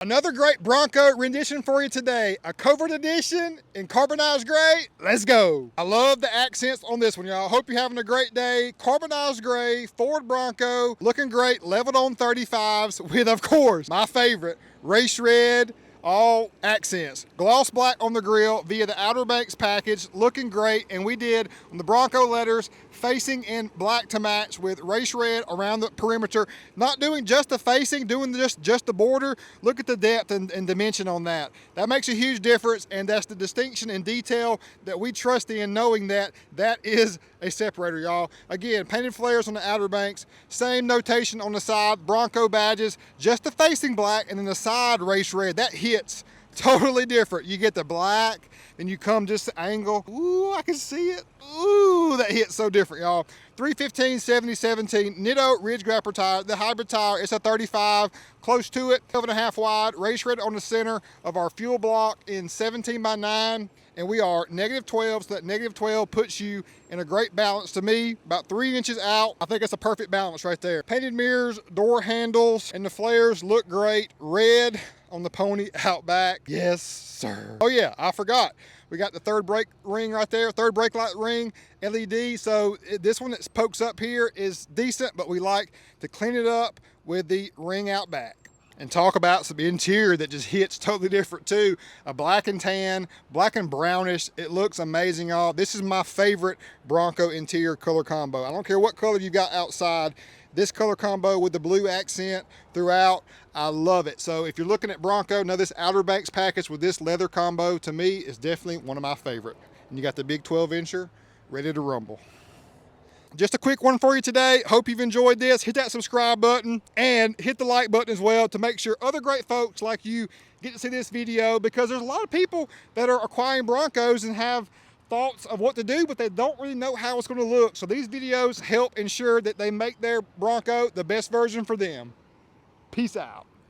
Another great Bronco rendition for you today. A COVERT edition in carbonized gray. Let's go. I love the accents on this one, y'all. Hope you're having a great day. Carbonized gray, Ford Bronco, looking great, leveled on 35s with, of course, my favorite, race red, all accents. Gloss black on the grill via the Outer Banks package, looking great. And we did on the Bronco letters, facing in black to match with race red around the perimeter. Not doing just the facing, doing just the border. Look at the depth and dimension on that. That makes a huge difference, and that's the distinction and detail that we trust in, knowing that that is a separator, y'all. Again, painted flares on the Outer Banks, same notation on the side, Bronco badges, just the facing black, and then the side race red. That hits totally different. You get the black, and you come just the angle. Ooh, I can see it. Ooh, that hits so different, y'all. 315 7017 Nitto Ridge Grapper tire, the hybrid tire. It's a 35, close to it, 12.5 wide, race red on the center of our fuel block in 17x9, and we are -12, so that -12 puts you in a great balance to me, about 3 inches out. I think it's a perfect balance right there. Painted mirrors, door handles, and the flares look great. Red on the pony out back. Yes, sir. Oh yeah, I forgot. We got the third brake ring right there, third brake light ring, LED. So this one that pokes up here is decent, but we like to clean it up with the ring out back. And talk about some interior that just hits totally different too. A black and tan, black and brownish. It looks amazing, y'all. This is my favorite Bronco interior color combo. I don't care what color you got outside. This color combo with the blue accent throughout, I love it. So if you're looking at Bronco, know this Outer Banks package with this leather combo, to me, is definitely one of my favorite. And you got the big 12-incher ready to rumble. Just a quick one for you today. Hope you've enjoyed this. Hit that subscribe button and hit the like button as well to make sure other great folks like you get to see this video, because there's a lot of people that are acquiring Broncos and have thoughts of what to do, but they don't really know how it's going to look. So these videos help ensure that they make their Bronco the best version for them. Peace out.